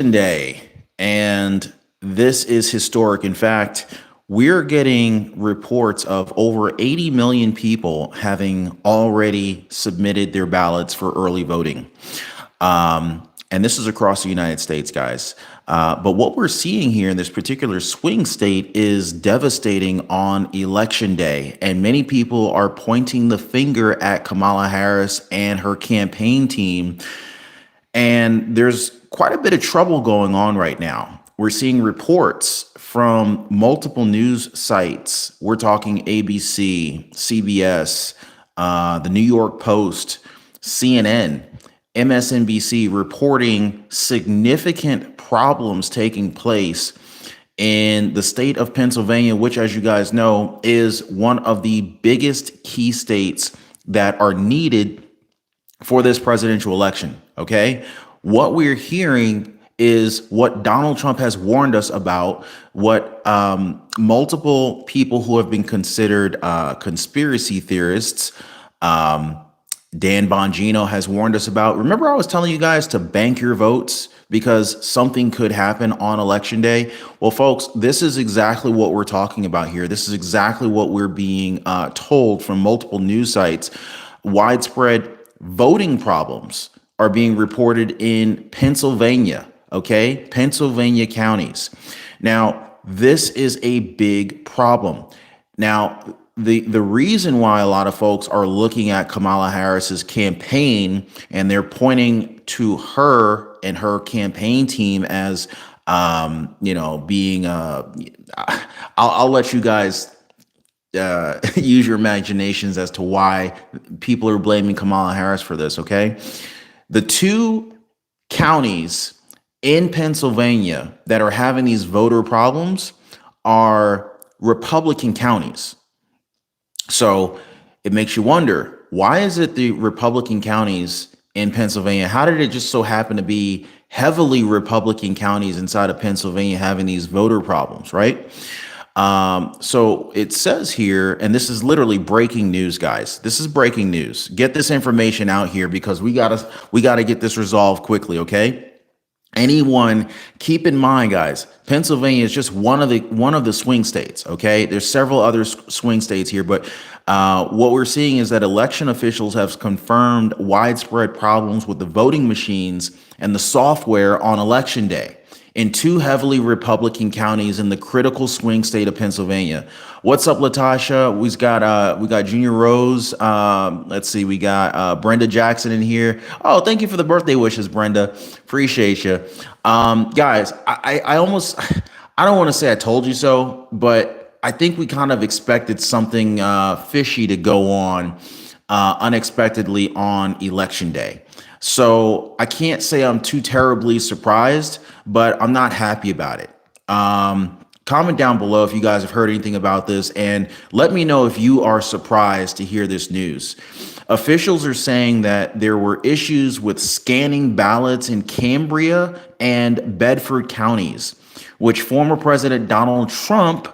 Day, and this is historic. In fact, we're getting reports of over 80 million people having already submitted their ballots for early voting. And this is across the United States, guys. But what we're seeing here in this particular swing state is devastating on election day. And many people are pointing the finger at Kamala Harris and her campaign team. And there's quite a bit of trouble going on right now. We're seeing reports from multiple news sites. We're talking ABC, CBS, the New York Post, CNN, MSNBC reporting significant problems taking place in the state of Pennsylvania, which, as you guys know, is one of the biggest key states that are needed for this presidential election. Okay. What we're hearing is what Donald Trump has warned us about, what multiple people who have been considered conspiracy theorists, Dan Bongino has warned us about. Remember, I was telling you guys to bank your votes because something could happen on election day. Well, folks, this is exactly what we're talking about here. This is exactly what we're being told from multiple news sites. Widespread voting problems are being reported in Pennsylvania, okay? Pennsylvania counties. Now, this is a big problem. Now, the reason why a lot of folks are looking at Kamala Harris's campaign and they're pointing to her and her campaign team as, being, I'll let you guys use your imaginations as to why people are blaming Kamala Harris for this, okay? The two counties in Pennsylvania that are having these voter problems are Republican counties. So it makes you wonder, why is it the Republican counties in Pennsylvania? How did it just so happen to be heavily Republican counties inside of Pennsylvania having these voter problems, right? So it says here, and this is literally breaking news, guys. This is breaking news. Get this information out here because we gotta get this resolved quickly, okay? Anyone, keep in mind, guys, Pennsylvania is just one of the swing states. Okay, there's several other swing states here, but what we're seeing is that election officials have confirmed widespread problems with the voting machines and the software on election day in two heavily Republican counties in the critical swing state of Pennsylvania. What's up, Latasha? We got Junior Rose. Let's see, we got Brenda Jackson in here. Oh, thank you for the birthday wishes, Brenda. Appreciate you, guys. I almost I don't want to say I told you so, but I think we kind of expected something fishy to go on unexpectedly on election day. So I can't say I'm too terribly surprised, but I'm not happy about it. Comment down below if you guys have heard anything about this, and let me know if you are surprised to hear this news. Officials are saying that there were issues with scanning ballots in Cambria and Bedford counties, which former President Donald Trump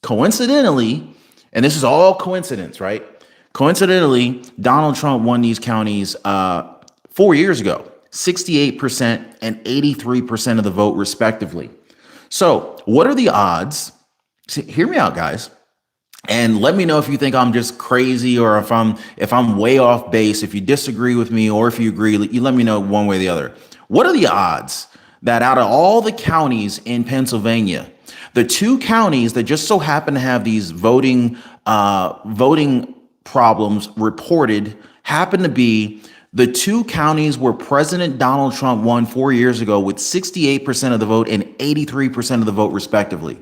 coincidentally, and this is all coincidence, right? Coincidentally, Donald Trump won these counties 4 years ago, 68% and 83% of the vote, respectively. So, what are the odds? See, hear me out, guys, and let me know if you think I'm just crazy or if I'm way off base. If you disagree with me or if you agree, you let me know one way or the other. What are the odds that out of all the counties in Pennsylvania, the two counties that just so happen to have these voting problems reported happen to be the two counties where President Donald Trump won 4 years ago with 68% of the vote and 83% of the vote, respectively?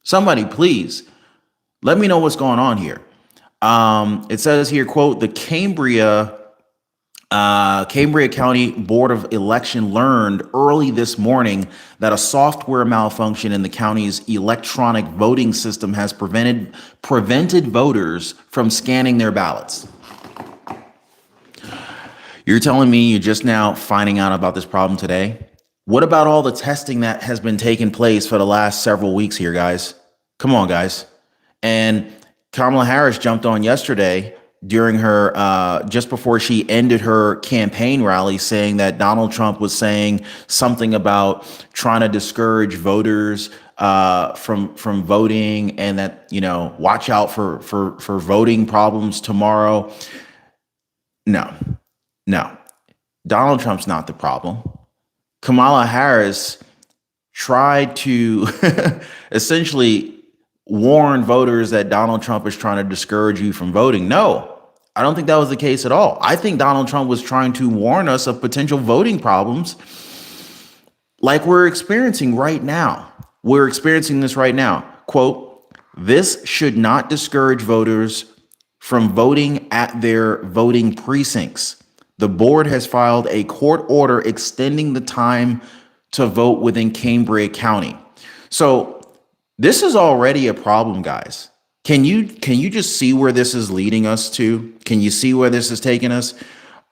Somebody, please, let me know what's going on here. It says here, quote, the Cambria County Board of Election learned early this morning that a software malfunction in the county's electronic voting system has prevented voters from scanning their ballots. You're telling me you're just now finding out about this problem today? What about all the testing that has been taking place for the last several weeks here, guys? Come on, guys. And Kamala Harris jumped on yesterday during her just before she ended her campaign rally, saying that Donald Trump was saying something about trying to discourage voters from voting, and that, watch out for voting problems tomorrow. No, no, Donald Trump's not the problem. Kamala Harris tried to essentially warn voters that Donald Trump is trying to discourage you from voting. No, I don't think that was the case at all. I think Donald Trump was trying to warn us of potential voting problems like we're experiencing right now. We're experiencing this right now. Quote, "This should not discourage voters from voting at their voting precincts. The board has filed a court order extending the time to vote within Cambria County." So this is already a problem, guys. Can you just see where this is leading us to? Can you see where this is taking us?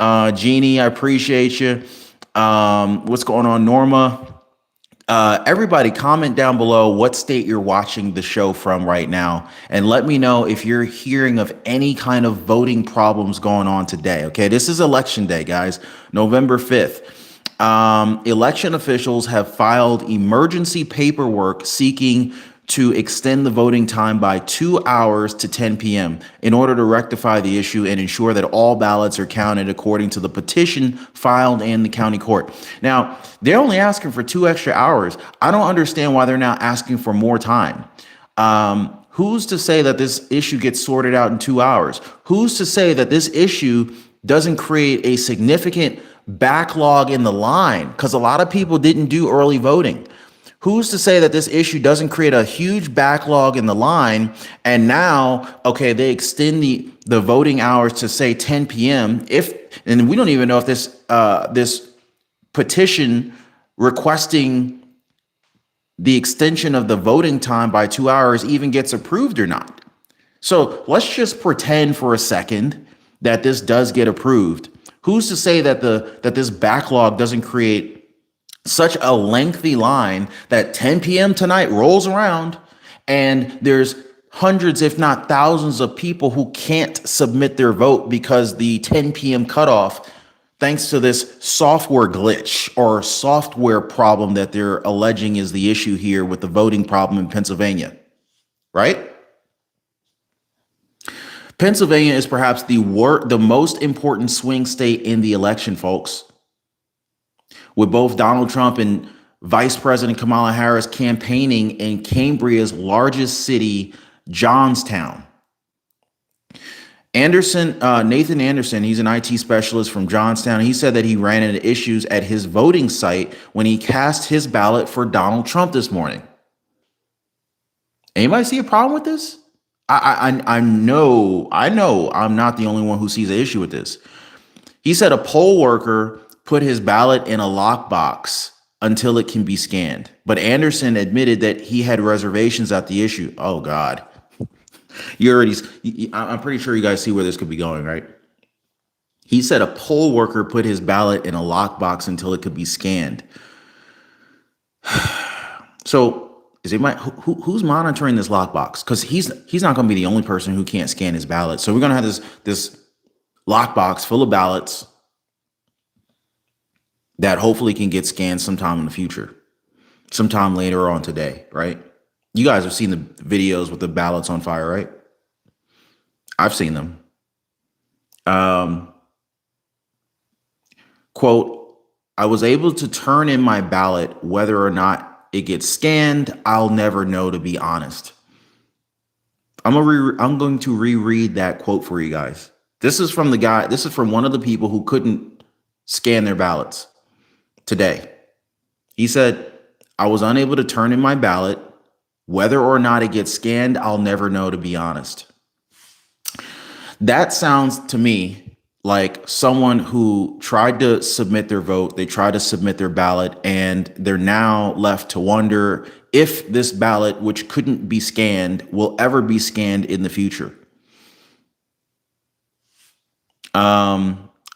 Jeannie, I appreciate you. What's going on, Norma? Everybody comment down below what state you're watching the show from right now, and let me know if you're hearing of any kind of voting problems going on today. Okay, this is election day, guys, November 5th. Election officials have filed emergency paperwork seeking to extend the voting time by 2 hours to 10 p.m. in order to rectify the issue and ensure that all ballots are counted according to the petition filed in the county court. Now, they're only asking for 2 extra hours. I don't understand why they're now asking for more time. Who's to say that this issue gets sorted out in 2 hours? Who's to say that this issue doesn't create a significant backlog in the line? Because a lot of people didn't do early voting. Who's to say that this issue doesn't create a huge backlog in the line? And now, okay, they extend the voting hours to say 10 p.m. And we don't even know if this petition requesting the extension of the voting time by 2 hours even gets approved or not. So let's just pretend for a second that this does get approved. Who's to say that this backlog doesn't create such a lengthy line that 10 p.m. tonight rolls around and there's hundreds, if not thousands, of people who can't submit their vote because the 10 p.m. cutoff, thanks to this software glitch or software problem that they're alleging is the issue here with the voting problem in Pennsylvania, right? Pennsylvania is perhaps the most important swing state in the election, folks, with both Donald Trump and Vice President Kamala Harris campaigning in Cambria's largest city, Johnstown. Nathan Anderson, he's an IT specialist from Johnstown. He said that he ran into issues at his voting site when he cast his ballot for Donald Trump this morning. Anybody see a problem with this? I know I'm not the only one who sees an issue with this. He said a poll worker put his ballot in a lockbox until it can be scanned. But Anderson admitted that he had reservations at the issue. Oh, God. I'm pretty sure you guys see where this could be going, right? He said a poll worker put his ballot in a lockbox until it could be scanned. So who's monitoring this lockbox? Because he's not going to be the only person who can't scan his ballot. So we're going to have this lockbox full of ballots that hopefully can get scanned sometime in the future, sometime later on today, right? You guys have seen the videos with the ballots on fire, right? I've seen them. Quote, "I was able to turn in my ballot. Whether or not it gets scanned, I'll never know, to be honest." I'm going to reread that quote for you guys. This is from one of the people who couldn't scan their ballots today. He said, "I was unable to turn in my ballot. Whether or not it gets scanned, I'll never know, to be honest." That sounds to me like someone who tried to submit their vote, they tried to submit their ballot, and they're now left to wonder if this ballot, which couldn't be scanned, will ever be scanned in the future.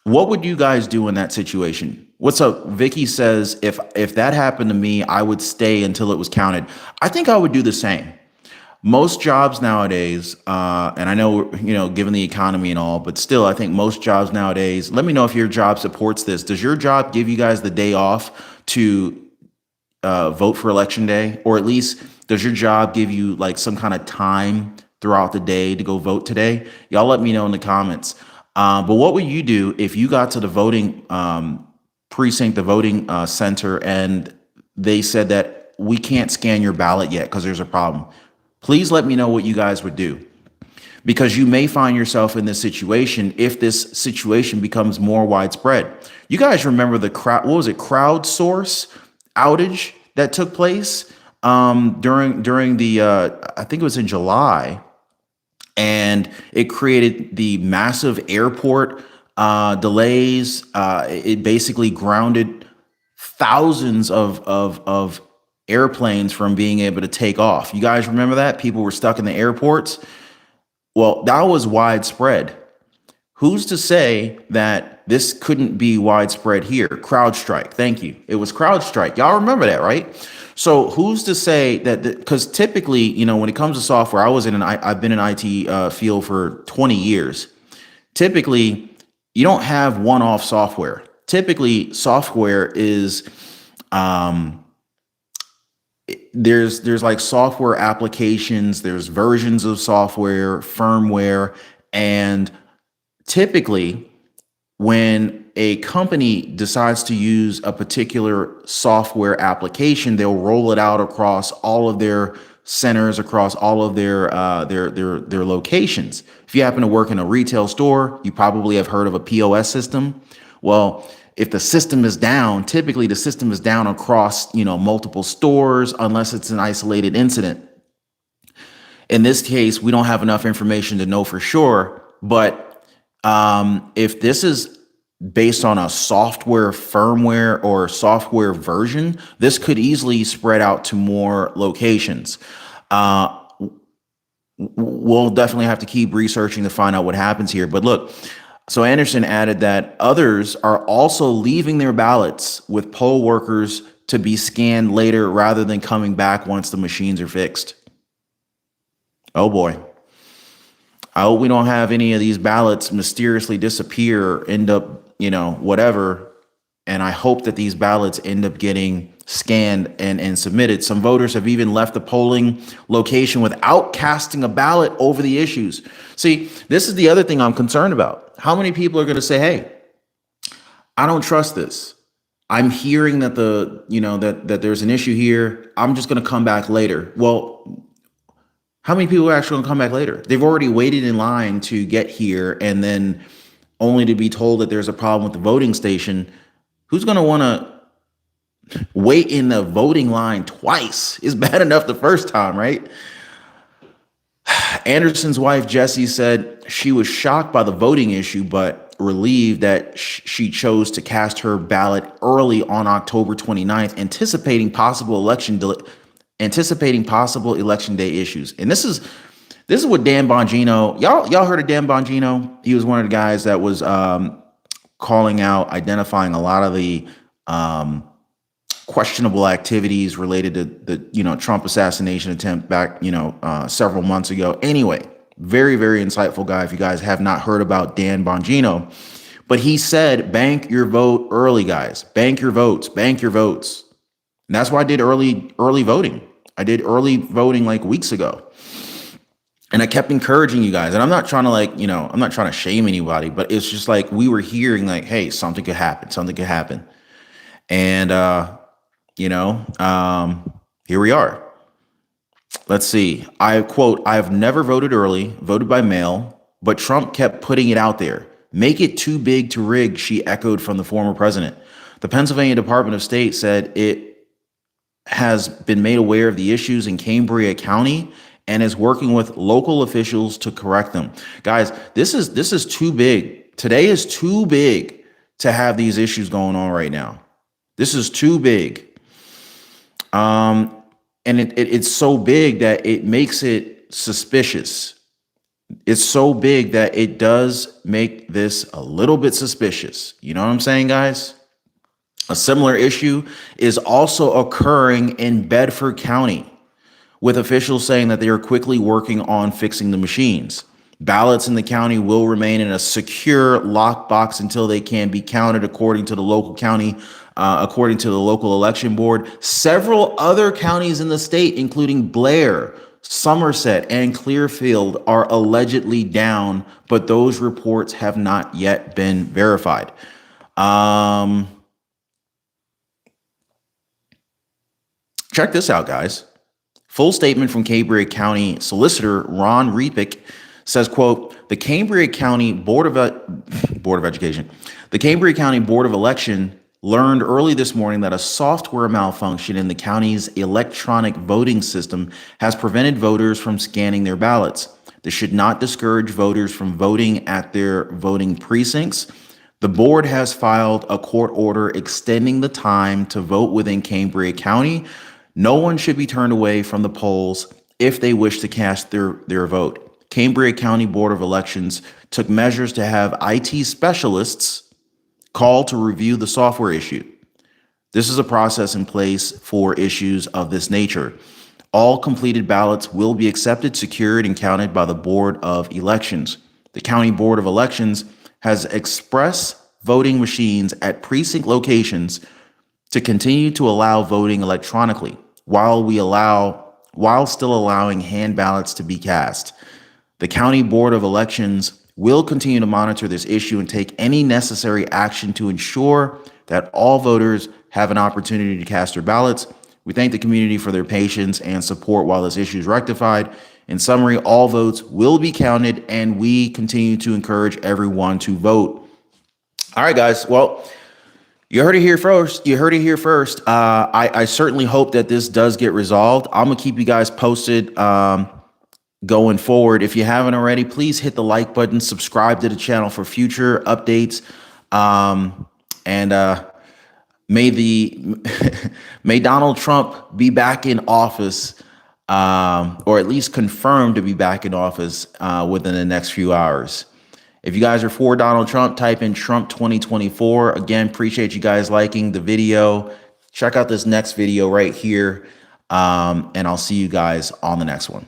What would you guys do in that situation? What's up? Vicky says, if that happened to me, I would stay until it was counted. I think I would do the same. Most jobs nowadays, and I know, given the economy and all, but still, I think most jobs nowadays, let me know if your job supports this. Does your job give you guys the day off to vote for election day? Or at least, does your job give you like some kind of time throughout the day to go vote today? Y'all let me know in the comments. But what would you do if you got to the voting precinct, the voting center, and they said that we can't scan your ballot yet because there's a problem? Please let me know what you guys would do, because you may find yourself in this situation if this situation becomes more widespread. You guys remember the crowdsource outage that took place during the I think it was in July, and it created the massive airport delays. It basically grounded thousands of airplanes from being able to take off. You guys remember that? People were stuck in the airports. Well, that was widespread. Who's to say that this couldn't be widespread here? CrowdStrike. Thank you. It was CrowdStrike. Y'all remember that, right? So who's to say that? Because typically, when it comes to software, I've been in IT field for 20 years. Typically, you don't have one-off software. Typically, software is there's like software applications, there's versions of software, firmware, and typically when a company decides to use a particular software application, they'll roll it out across all of their centers, across all of their locations. If you happen to work in a retail store, you probably have heard of a POS system. Well, if the system is down, typically the system is down across, multiple stores, unless it's an isolated incident. In this case, we don't have enough information to know for sure, but if this is based on a software firmware or software version, this could easily spread out to more locations. We'll definitely have to keep researching to find out what happens here. But look, so Anderson added that others are also leaving their ballots with poll workers to be scanned later rather than coming back once the machines are fixed. Oh boy. I hope we don't have any of these ballots mysteriously disappear, end up, whatever. And I hope that these ballots end up getting scanned and submitted. Some voters have even left the polling location without casting a ballot over the issues. See, this is the other thing I'm concerned about. How many people are going to say, hey, I don't trust this. I'm hearing that that there's an issue here. I'm just going to come back later. Well, how many people are actually going to come back later? They've already waited in line to get here, and then only to be told that there's a problem with the voting station. Who's going to want to wait in the voting line twice? Is bad enough the first time, right? Anderson's wife, Jessie, said she was shocked by the voting issue, but relieved that she chose to cast her ballot early on October 29th, anticipating possible election day issues. And this is what Dan Bongino, y'all heard of Dan Bongino? He was one of the guys that was calling out, identifying a lot of the questionable activities related to the Trump assassination attempt back several months ago. Anyway, very, very insightful guy. If you guys have not heard about Dan Bongino, but he said, bank your vote early, guys. Bank your votes. Bank your votes. And that's why I did early voting. I did early voting like weeks ago. And I kept encouraging you guys. And I'm not trying to I'm not trying to shame anybody, but it's just like we were hearing like, hey, something could happen. Something could happen. And, here we are. Let's see. I quote, I've never voted early, voted by mail, but Trump kept putting it out there. Make it too big to rig, she echoed from the former president. The Pennsylvania Department of State said it has been made aware of the issues in Cambria County and is working with local officials to correct them. Guys, this is too big. Today is too big to have these issues going on right now. This is too big. And it's so big that it makes it suspicious. It's so big that it does make this a little bit suspicious. You know what I'm saying, guys? A similar issue is also occurring in Bedford County, with officials saying that they are quickly working on fixing the machines. Ballots in the county will remain in a secure lockbox until they can be counted according to the local election board. Several other counties in the state, including Blair, Somerset, and Clearfield, are allegedly down, but those reports have not yet been verified. Check this out, guys. Full statement from Cambria County Solicitor Ron Repick says, quote, the Cambria County Board of Education, the Cambria County Board of Election learned early this morning that a software malfunction in the county's electronic voting system has prevented voters from scanning their ballots. This should not discourage voters from voting at their voting precincts. The board has filed a court order extending the time to vote within Cambria County. No one should be turned away from the polls if they wish to cast their vote. Cambria County Board of Elections took measures to have IT specialists called to review the software issue. This is a process in place for issues of this nature. All completed ballots will be accepted, secured, and counted by the Board of Elections. The County Board of Elections has express voting machines at precinct locations to continue to allow voting electronically while still allowing hand ballots to be cast. The County Board of Elections will continue to monitor this issue and take any necessary action to ensure that all voters have an opportunity to cast their ballots. We thank the community for their patience and support while this issue is rectified. In summary, all votes will be counted, and we continue to encourage everyone to vote. All right, guys. Well, you heard it here first. I certainly hope that this does get resolved. I'm going to keep you guys posted going forward. If you haven't already, please hit the like button, subscribe to the channel for future updates. May Donald Trump be back in office, or at least confirmed to be back in office within the next few hours. If you guys are for Donald Trump, type in Trump 2024. Again, appreciate you guys liking the video. Check out this next video right here, and I'll see you guys on the next one.